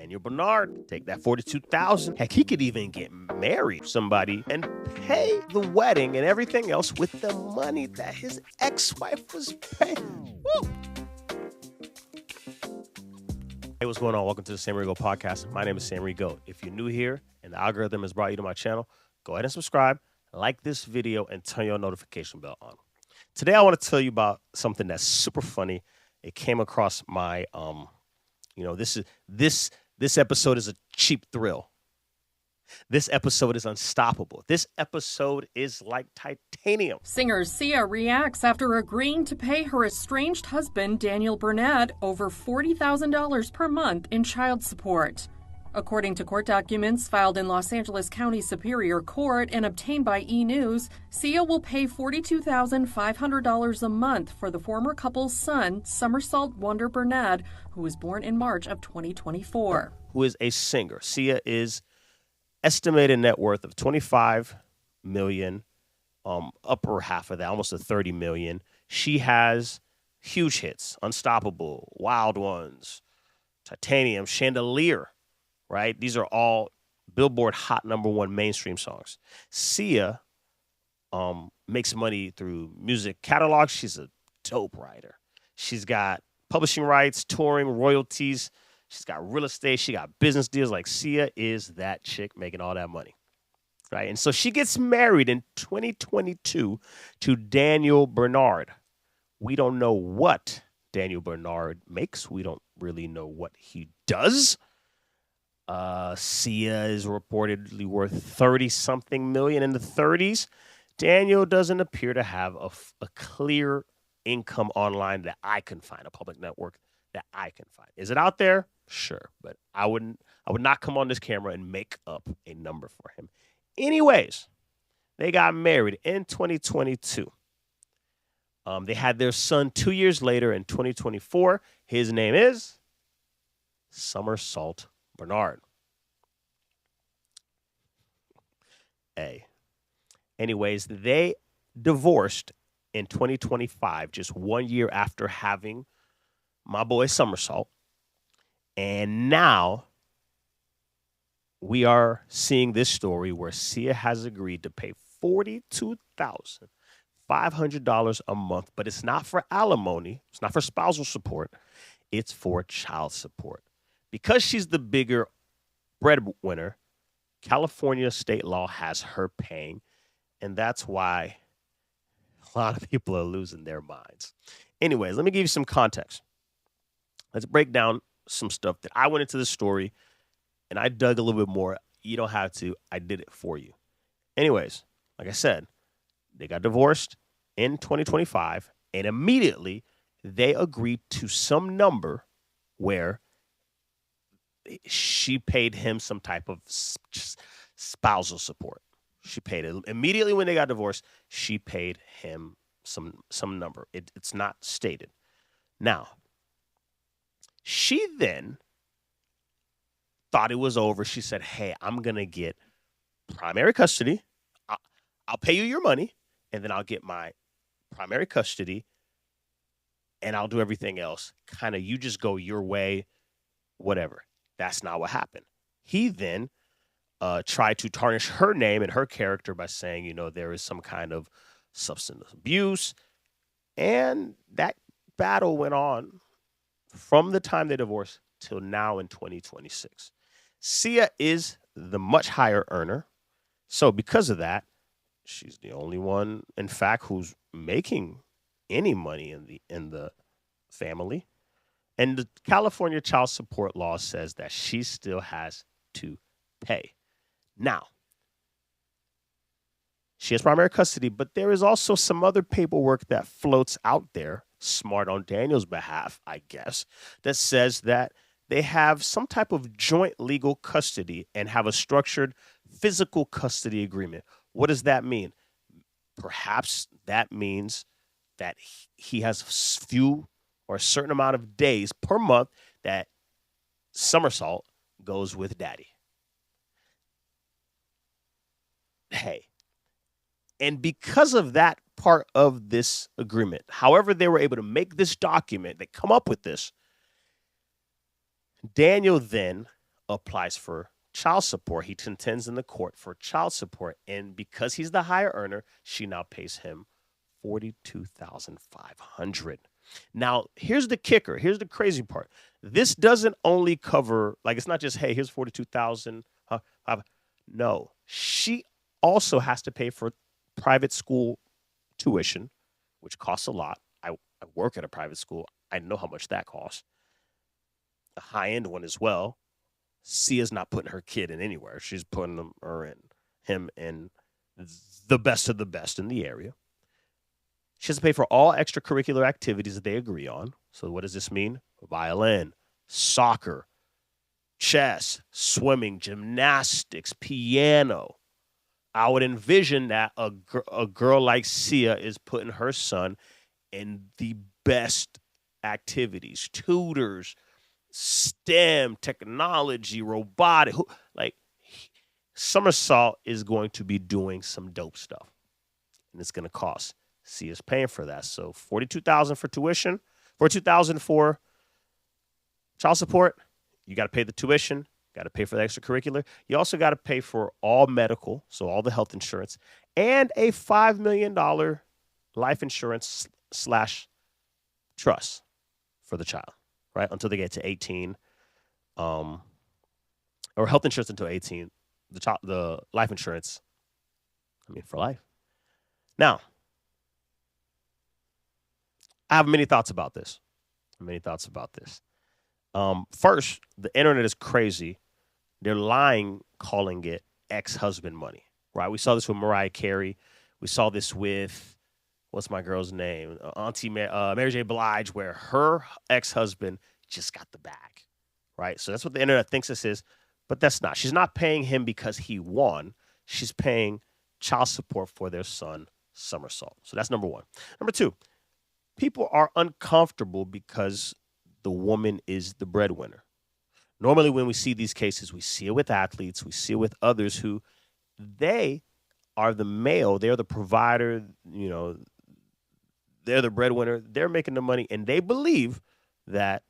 Daniel Bernad, take that $42,000. Heck, he could even get married to somebody and pay the wedding and everything else with the money that his ex-wife was paying. Woo! Hey, what's going on? Welcome to the Sam Rigaud podcast. My name is Sam Rigaud. If you're new here and the algorithm has brought you to my channel, go ahead and subscribe, like this video, and turn your notification bell on. Today, I want to tell you about something that's super funny. It came across my, this episode is a cheap thrill. This episode is unstoppable. This episode is like titanium. Singer Sia reacts after agreeing to pay her estranged husband, Daniel Bernad, over $40,000 per month in child support. According to court documents filed in Los Angeles County Superior Court and obtained by E! News, Sia will pay $42,500 a month for the former couple's son, Somersault Wonder Bernad, who was born in March of 2024. Who is a singer. Sia is estimated net worth of $25 million, upper half of that, almost to $30 million. She has huge hits: Unstoppable, Wild Ones, Titanium, Chandelier, right? These are all Billboard Hot #1 mainstream songs. Sia makes money through music catalogs. She's a dope writer. She's got publishing rights, touring, royalties. She's got real estate. She got business deals. Like, Sia is that chick making all that money, right? And so she gets married in 2022 to Daniel Bernad. We don't know what Daniel Bernad makes. We don't really know what he does. Sia is reportedly worth 30-something million, in the 30s. Daniel doesn't appear to have a clear income online that I can find, a public network that I can find. Is it out there? Sure, but I would not come on this camera and make up a number for him. Anyways, they got married in 2022. They had their son 2 years later in 2024. His name is Somersault Bernad. Anyways, they divorced in 2025, just 1 year after having my boy Somersault. And now we are seeing this story where Sia has agreed to pay $42,500 a month, but it's not for alimony. It's not for spousal support. It's for child support. Because she's the bigger breadwinner, California state law has her paying, and that's why a lot of people are losing their minds. Anyways, let me give you some context. Let's break down some stuff that I went into the story and I dug a little bit more. You don't have to. I did it for you. Anyways, like I said, they got divorced in 2025, and immediately they agreed to some number where she paid him some type of spousal support. She paid it immediately when they got divorced. She paid him some number. It's not stated. Now, she then thought it was over. She said, hey, I'm going to get primary custody. I'll pay you your money, and then I'll get my primary custody, and I'll do everything else. Kind of, you just go your way, whatever. That's not what happened. He then tried to tarnish her name and her character by saying, there is some kind of substance abuse. And that battle went on from the time they divorced till now in 2026. Sia is the much higher earner. So because of that, she's the only one, in fact, who's making any money in the family. And the California child support law says that she still has to pay. Now, she has primary custody, but there is also some other paperwork that floats out there, smart on Daniel's behalf, I guess, that says that they have some type of joint legal custody and have a structured physical custody agreement. What does that mean? Perhaps that means that he has few or a certain amount of days per month that Somersault goes with daddy. Hey. And because of that part of this agreement, however they were able to make this document, they come up with this, Daniel then applies for child support. He contends in the court for child support. And because he's the higher earner, she now pays him $42,500. Now, here's the kicker. Here's the crazy part. This doesn't only cover, like, it's not just, hey, here's 42,000. No, she also has to pay for private school tuition, which costs a lot. I work at a private school. I know how much that costs. A high end one as well. Sia's not putting her kid in anywhere. She's putting him in the best of the best in the area. She has to pay for all extracurricular activities that they agree on. So what does this mean? Violin, soccer, chess, swimming, gymnastics, piano. I would envision that a girl like Sia is putting her son in the best activities, tutors, STEM, technology, robotic. Like, Somersault is going to be doing some dope stuff, and it's going to cost. Sia's paying for that. So $42,000 for tuition, $42,000 for child support. You got to pay the tuition. Got to pay for the extracurricular. You also got to pay for all medical, so all the health insurance, and a $5 million life insurance / trust for the child, right? Until they get to 18, or health insurance until 18. The life insurance, for life. Now, I have many thoughts about this. First, the internet is crazy. They're lying, calling it ex-husband money, right? We saw this with Mariah Carey. We saw this with, what's my girl's name? Auntie Mary J. Blige, where her ex-husband just got the bag, right? So that's what the internet thinks this is, but that's not. She's not paying him because he won. She's paying child support for their son, Somersault. So that's number one. Number two, people are uncomfortable because the woman is the breadwinner. Normally, when we see these cases, we see it with athletes, we see it with others who they are the male, they're the provider, they're the breadwinner, they're making the money, and they believe that,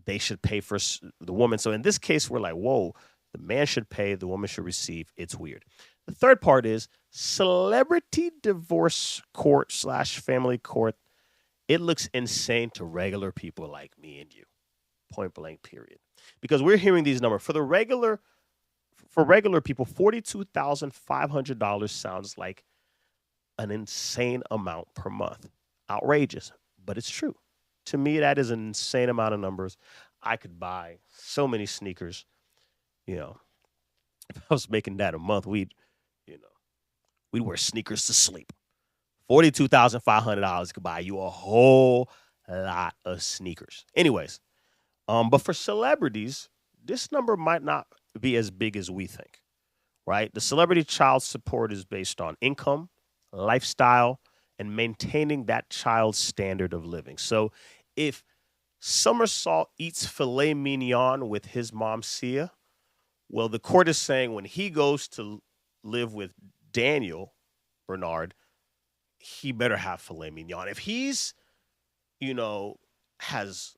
they should pay for the woman. So in this case, we're like, whoa, the man should pay, the woman should receive. It's weird. The third part is celebrity divorce court / family court. It looks insane to regular people like me and you. Point blank, period. Because we're hearing these numbers. For regular people, $42,500 sounds like an insane amount per month. Outrageous, but it's true. To me, that is an insane amount of numbers. I could buy so many sneakers. If I was making that a month, we'd wear sneakers to sleep. $42,500 could buy you a whole lot of sneakers. Anyways, but for celebrities, this number might not be as big as we think, right? The celebrity child support is based on income, lifestyle, and maintaining that child's standard of living. So if Somersault eats filet mignon with his mom, Sia, well, the court is saying when he goes to live with Daniel Bernad, he better have filet mignon. If he's, has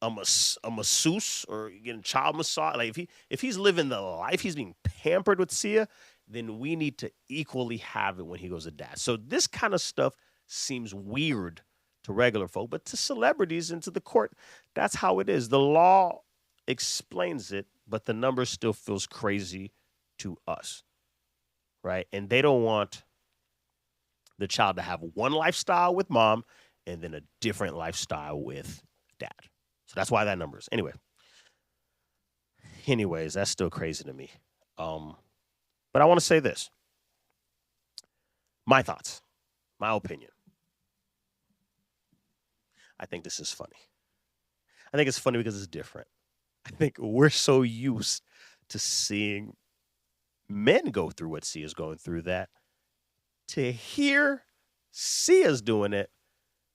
a masseuse or getting child massage, like if he's living the life, he's being pampered with Sia, then we need to equally have it when he goes to dad. So this kind of stuff seems weird to regular folk, but to celebrities and to the court, that's how it is. The law explains it, but the number still feels crazy to us, right? And they don't want the child to have one lifestyle with mom and then a different lifestyle with dad. So that's why that number is. Anyways, that's still crazy to me. But I want to say this. My thoughts, my opinion. I think this is funny. I think it's funny because it's different. I think we're so used to seeing men go through what Sia's going through that to hear Sia's doing it,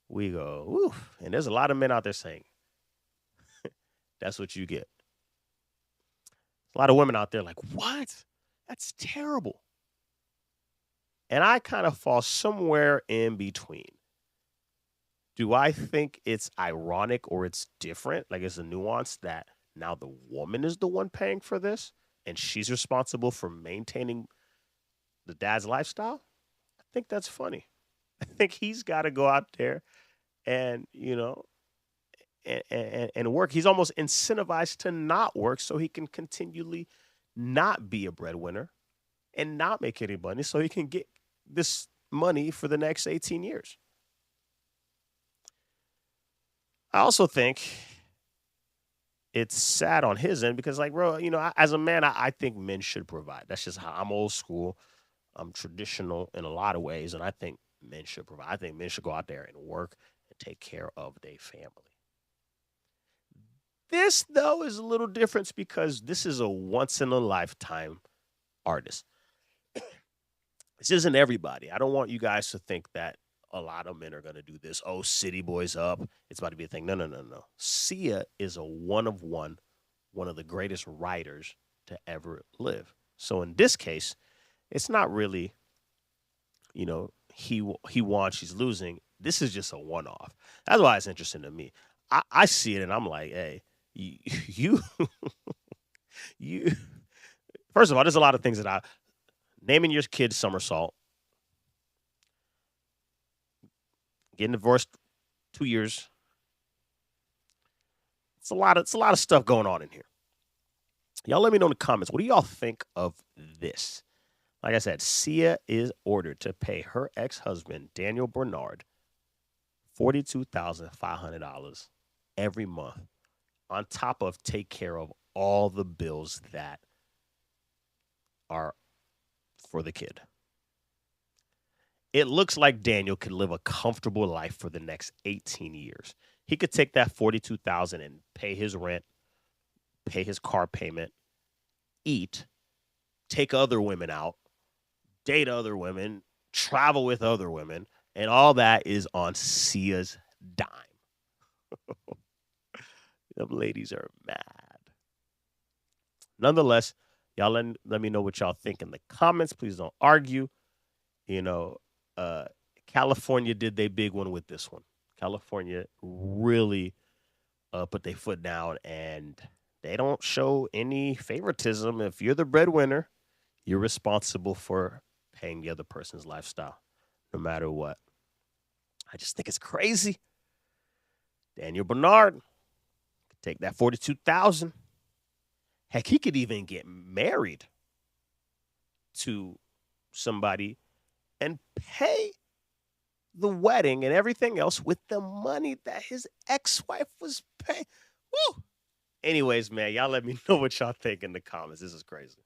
we go, oof. And there's a lot of men out there saying, that's what you get. A lot of women out there like, what? That's terrible. And I kind of fall somewhere in between. Do I think it's ironic or it's different? Like it's a nuance that Now the woman is the one paying for this, and she's responsible for maintaining the dad's lifestyle. I think that's funny. I think he's got to go out there and and work. He's almost incentivized to not work so he can continually not be a breadwinner and not make any money so he can get this money for the next 18 years. I also think it's sad on his end because, like, bro, as a man, I think men should provide. That's just how I'm old school. I'm traditional in a lot of ways, and I think men should provide. I think men should go out there and work and take care of their family. This, though, is a little different because this is a once in a lifetime artist. This isn't everybody. I don't want you guys to think that a lot of men are going to do this. Oh, City Boys up. It's about to be a thing. No, no, no, no. Sia is a one of the greatest writers to ever live. So in this case, it's not really, he won, she's losing. This is just a one off. That's why it's interesting to me. I see it and I'm like, hey, you, you. First of all, there's a lot of things that I naming your kid Somersault, getting divorced 2 years. It's a lot of stuff going on in here. Y'all let me know in the comments. What do y'all think of this? Like I said, Sia is ordered to pay her ex-husband, Daniel Bernad, $42,500 every month on top of take care of all the bills that are for the kid. It looks like Daniel could live a comfortable life for the next 18 years. He could take that 42,000 and pay his rent, pay his car payment, eat, take other women out, date other women, travel with other women, and all that is on Sia's dime. Them ladies are mad. Nonetheless, y'all let me know what y'all think in the comments. Please don't argue. You know, California did their big one with this one. California really put their foot down, and they don't show any favoritism. If you're the breadwinner, you're responsible for paying the other person's lifestyle, no matter what. I just think it's crazy. Daniel Bernad could take that 42,000. Heck, he could even get married to somebody and pay the wedding and everything else with the money that his ex-wife was paying. Woo! Anyways, man, y'all let me know what y'all think in the comments. This is crazy.